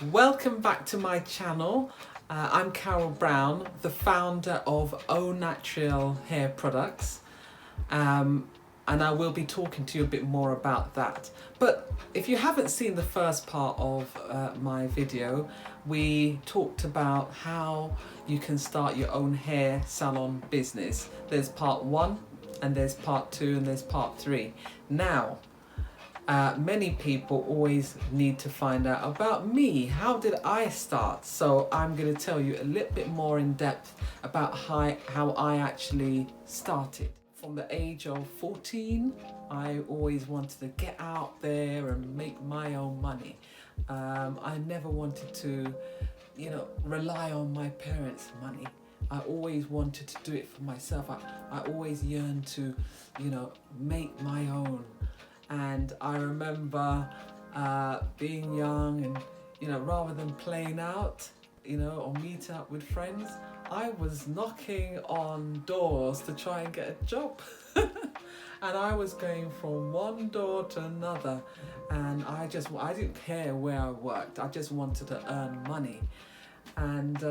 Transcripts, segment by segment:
Welcome back to my channel. I'm Carol Brown, the founder of Au Natural Hair Products, and I will be talking to you a bit more about that. But if you haven't seen the first part of my video, we talked about how you can start your own hair salon business. There's part 1 and there's part 2 and there's part 3. Now, many people always need to find out about me. How did I start? So I'm going to tell you a little bit more in depth about how I actually started. From the age of 14, I always wanted to get out there and make my own money. I never wanted to, rely on my parents' money. I always wanted to do it for myself. I always yearned to, make my own. And I remember being young and, rather than playing out, or meet up with friends, I was knocking on doors to try and get a job. And I was going from one door to another, and I didn't care where I worked. I just wanted to earn money. And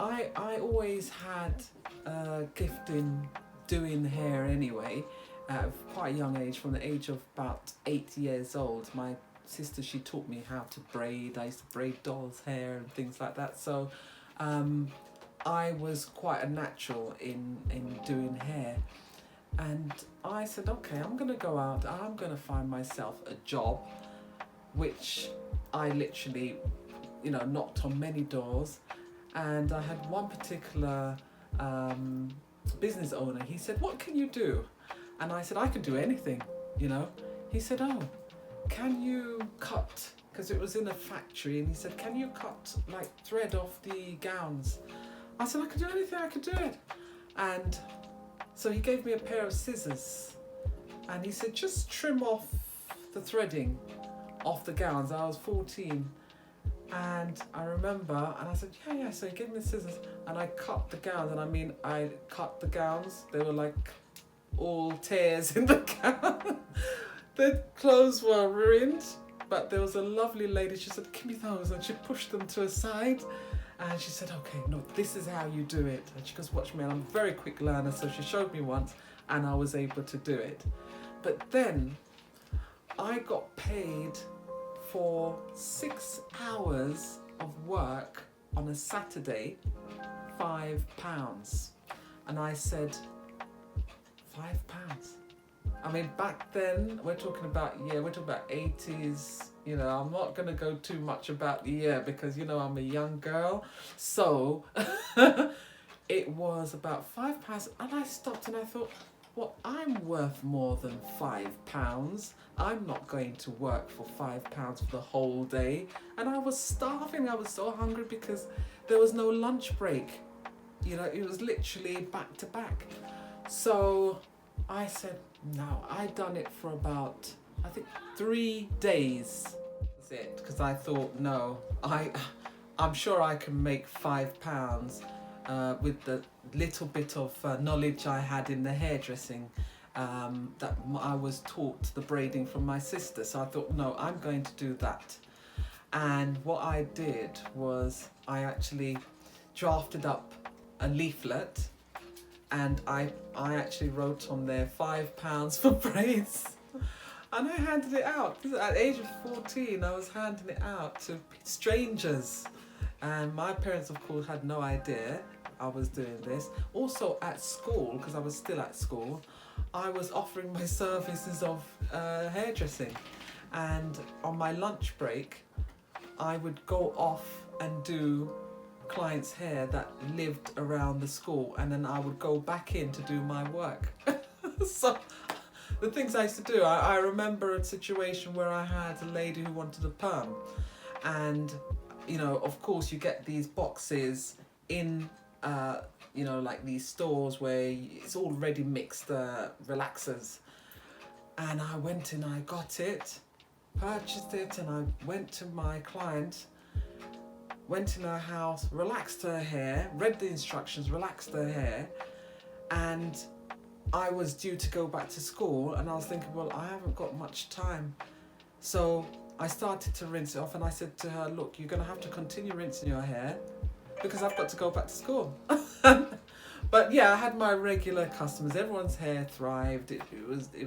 I always had a gift in doing hair anyway. At quite a young age, from the age of about 8 years old, my sister, she taught me how to braid. I used to braid dolls' hair and things like that. So I was quite a natural in doing hair. And I said, okay, I'm going to go out. I'm going to find myself a job, which I literally, knocked on many doors. And I had one particular business owner. He said, what can you do? And I said, I could do anything, He said, oh, can you cut? Because it was in a factory. And he said, can you cut like thread off the gowns? I said, I could do anything, I could do it. And so he gave me a pair of scissors. And he said, just trim off the threading off the gowns. I was 14. And I remember, and I said, yeah. So he gave me the scissors and I cut the gowns. And I cut the gowns. They were like all tears in the gown. The clothes were ruined, but there was a lovely lady. She said, give me those. And she pushed them to a side. And she said, okay, no, this is how you do it. And she goes, watch me. And I'm a very quick learner. So she showed me once and I was able to do it. But then I got paid for 6 hours of work on a Saturday, £5. And I said, £5. Back then, we're talking about 80s. I'm not going to go too much about the year because, I'm a young girl. So it was about £5. And I stopped and I thought, well, I'm worth more than £5. I'm not going to work for £5 for the whole day. And I was starving. I was so hungry because there was no lunch break. It was literally back to back. So I said, no, I'd done it for about, I think, 3 days. That's it. Because I thought, no, I'm sure I can make £5 with the little bit of knowledge I had in the hairdressing that I was taught the braiding from my sister. So I thought, no, I'm going to do that. And what I did was I actually drafted up a leaflet. And I actually wrote on there £5 for braids. And I handed it out. At the age of 14, I was handing it out to strangers. And my parents, of course, had no idea I was doing this. Also at school, because I was still at school, I was offering my services of hairdressing. And on my lunch break, I would go off and do clients' hair that lived around the school, and then I would go back in to do my work. So the things I used to do, I remember a situation where I had a lady who wanted a perm, and of course you get these boxes in like these stores where it's all ready mixed relaxers, and I went in, I got it, purchased it, and I went to my client, went in her house, relaxed her hair, read the instructions, relaxed her hair, and I was due to go back to school, and I was thinking, well, I haven't got much time. So I started to rinse it off, and I said to her, look, you're going to have to continue rinsing your hair because I've got to go back to school. But yeah, I had my regular customers. Everyone's hair thrived. It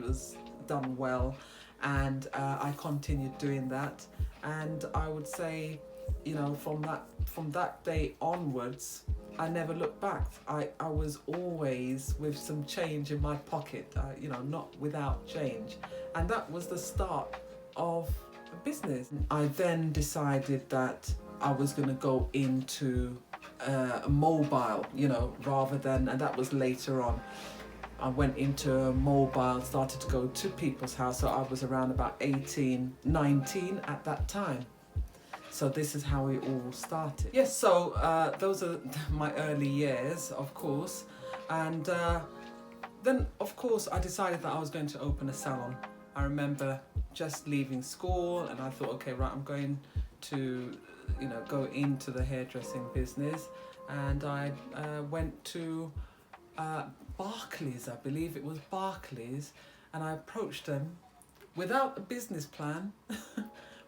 was done well, and I continued doing that. And I would say, you know, from that day onwards, I never looked back. I was always with some change in my pocket, you know, not without change. And that was the start of a business. I then decided that I was going to go into mobile, you know, rather than, and that was later on. I went into mobile, started to go to people's house. So I was around about 18, 19 at that time. So this is how it all started. Yes, so those are my early years, of course. And then, of course, I decided that I was going to open a salon. I remember just leaving school, and I thought, okay, right, I'm going to, you know, go into the hairdressing business. And I went to Barclays, I believe it was Barclays, and I approached them without a business plan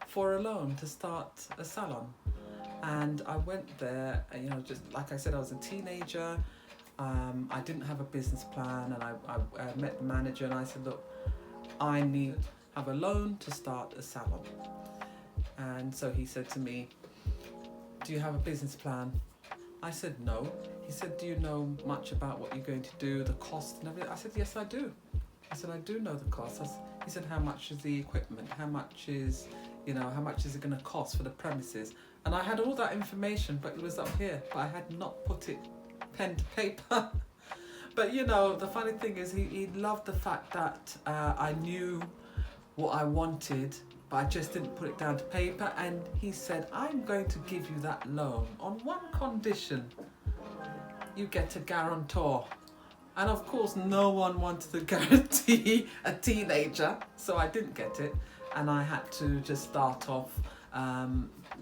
for a loan to start a salon. And I went there, and, you know, just like I said, I was a teenager. I didn't have a business plan, and I met the manager, and I said, look, I need to have a loan to start a salon. And so he said to me, do you have a business plan? I said no. He said, do you know much about what you're going to do, the cost and everything? I said, yes, I do. I said, I do know the cost. He said, how much is the equipment? How much is, you know, how much is it going to cost for the premises? And I had all that information, but it was up here, but I had not put it pen to paper. But, you know, the funny thing is he loved the fact that I knew what I wanted, but I just didn't put it down to paper. And he said, I'm going to give you that loan on one condition. You get a guarantor. And of course, no one wanted to guarantee a teenager, so I didn't get it. And I had to just start off,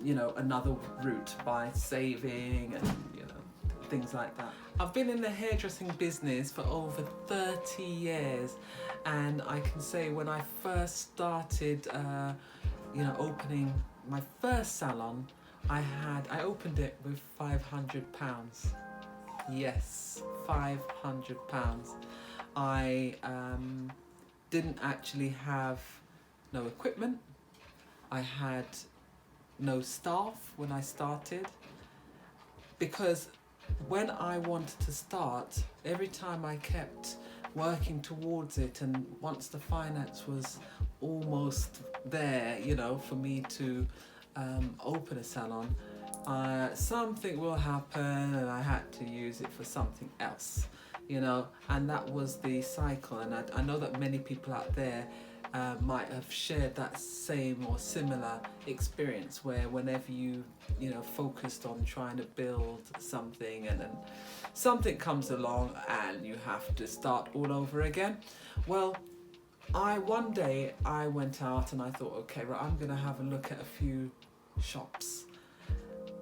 you know, another route by saving and, you know, things like that. I've been in the hairdressing business for over 30 years, and I can say when I first started, you know, opening my first salon, I opened it with £500. Yes, £500. I didn't actually have no equipment. I had no staff when I started, because when I wanted to start, every time I kept working towards it, and once the finance was almost there, you know, for me to open a salon, something will happen and I had to use it for something else, you know, and that was the cycle. And I know that many people out there might have shared that same or similar experience, where whenever you know, focused on trying to build something, and then something comes along and you have to start all over again. Well, one day I went out and I thought, okay, right, I'm gonna have a look at a few shops.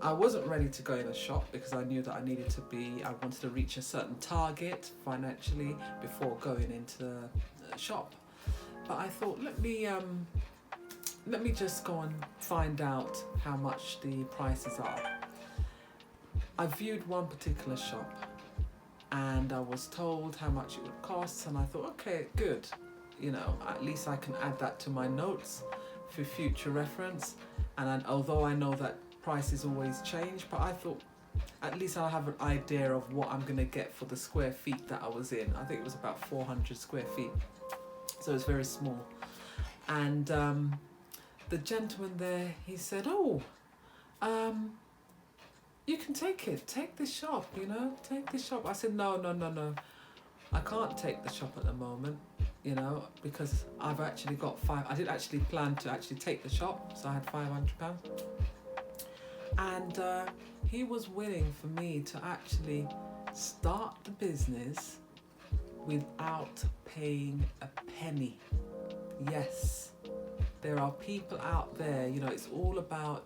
I wasn't ready to go in a shop because I knew that I wanted to reach a certain target financially before going into the shop. But I thought, let me just go and find out how much the prices are. I viewed one particular shop and I was told how much it would cost, and I thought, okay, good. You know, at least I can add that to my notes for future reference. And although I know that prices always change, but I thought at least I'll have an idea of what I'm going to get for the square feet that I was in. I think it was about 400 square feet. So it's very small. And the gentleman there, he said, oh, you can take this shop, you know, take this shop. I said, no, I can't take the shop at the moment, you know, because I've actually got I didn't actually plan to actually take the shop, so I had £500. And he was willing for me to actually start the business without paying a penny. Yes, there are people out there, you know, it's all about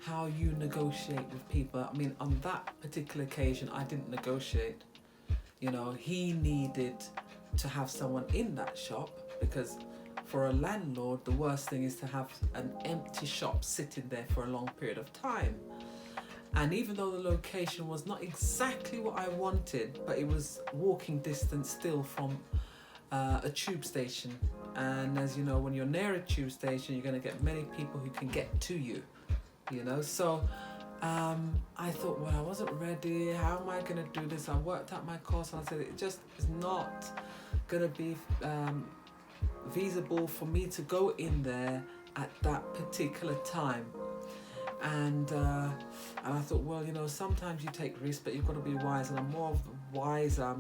how you negotiate with people. I mean, on that particular occasion, I didn't negotiate. You know, he needed to have someone in that shop because for a landlord, the worst thing is to have an empty shop sitting there for a long period of time. And even though the location was not exactly what I wanted, but it was walking distance still from a tube station. And as you know, when you're near a tube station, you're going to get many people who can get to you, you know. So I thought, well, I wasn't ready. How am I going to do this? I worked out my course and I said, it just is not going to be feasible for me to go in there at that particular time. And I thought, well, you know, sometimes you take risks, but you've got to be wise. And I'm more wiser.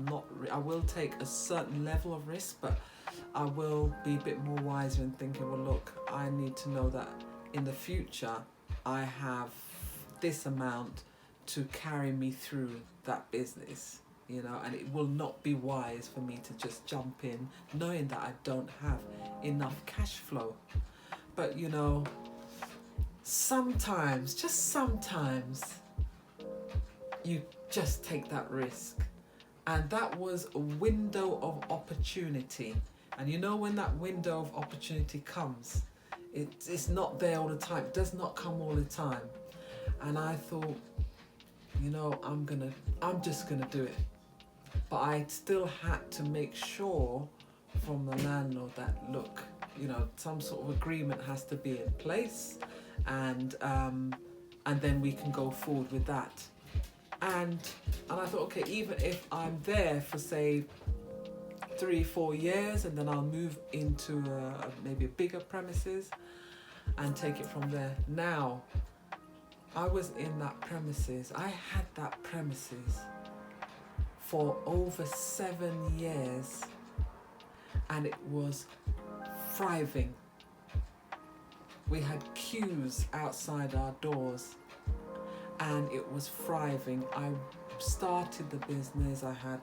I will take a certain level of risk, but I will be a bit more wiser in thinking, well, look, I need to know that in the future I have this amount to carry me through that business, you know, and it will not be wise for me to just jump in knowing that I don't have enough cash flow. But, you know, sometimes, just sometimes, you just take that risk. And that was a window of opportunity. And you know, when that window of opportunity comes, it's not there all the time. It does not come all the time. And I thought, you know, I'm just gonna do it. But I still had to make sure from the landlord that, look, you know, some sort of agreement has to be in place, and then we can go forward with that. And I thought, okay, even if I'm there for say 3-4 years, and then I'll move into maybe a bigger premises and take it from there. Now, I was in that premises. I had that premises for over 7 years, and it was thriving. We had queues outside our doors, and it was thriving. I started the business. I had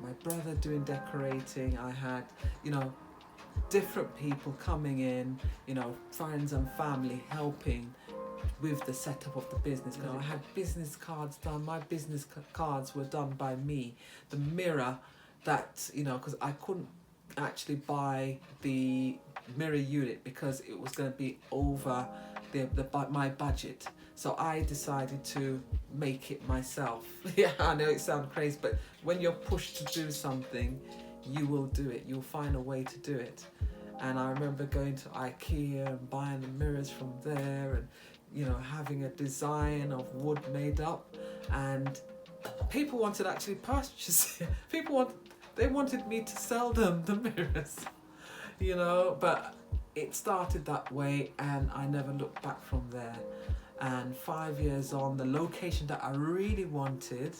my brother doing decorating. I had, you know, different people coming in, you know, friends and family helping with the setup of the business. You know, I had business cards done. My business cards were done by me. The mirror that, you know, because I couldn't actually buy the mirror unit because it was going to be over my budget. So I decided to make it myself. Yeah, I know it sounds crazy, but when you're pushed to do something, you will do it. You'll find a way to do it. And I remember going to IKEA and buying the mirrors from there, and, you know, having a design of wood made up, and people wanted to actually purchase it. They wanted me to sell them the mirrors, you know, but it started that way, and I never looked back from there. And 5 years on, the location that I really wanted,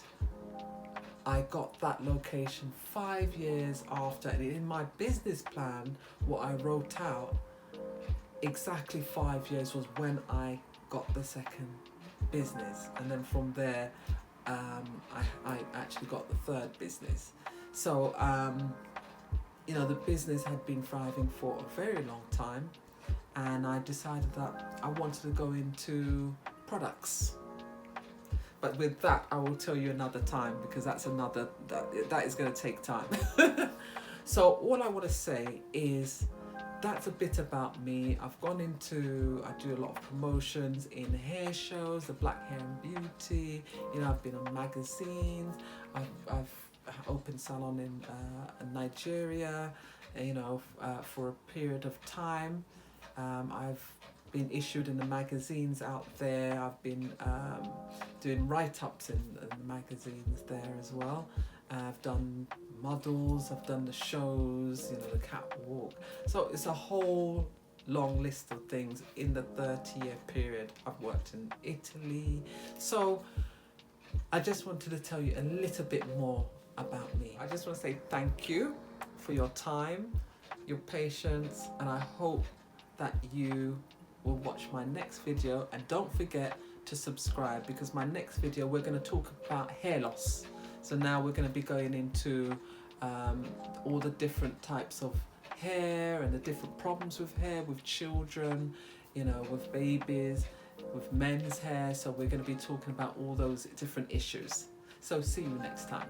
I got that location 5 years after. And in my business plan, what I wrote out, exactly 5 years was when I got the second business. And then from there, I actually got the third business. So, you know, the business had been thriving for a very long time, and I decided that I wanted to go into products. But with that, I will tell you another time, because that is going to take time. So all I want to say is that's a bit about me. I do a lot of promotions in hair shows, the Black Hair and Beauty. You know, I've been on magazines. I've opened salon in Nigeria, you know, for a period of time. I've been issued in the magazines out there. I've been doing write-ups in the magazines there as well. I've done models, I've done the shows, you know, the catwalk. So it's a whole long list of things in the 30-year period. I've worked in Italy. So I just wanted to tell you a little bit more about me. I just want to say thank you for your time, your patience, and I hope that you will watch my next video. And don't forget to subscribe, because my next video we're going to talk about hair loss. So now we're going to be going into all the different types of hair and the different problems with hair, with children, you know, with babies, with men's hair. So we're going to be talking about all those different issues. So see you next time.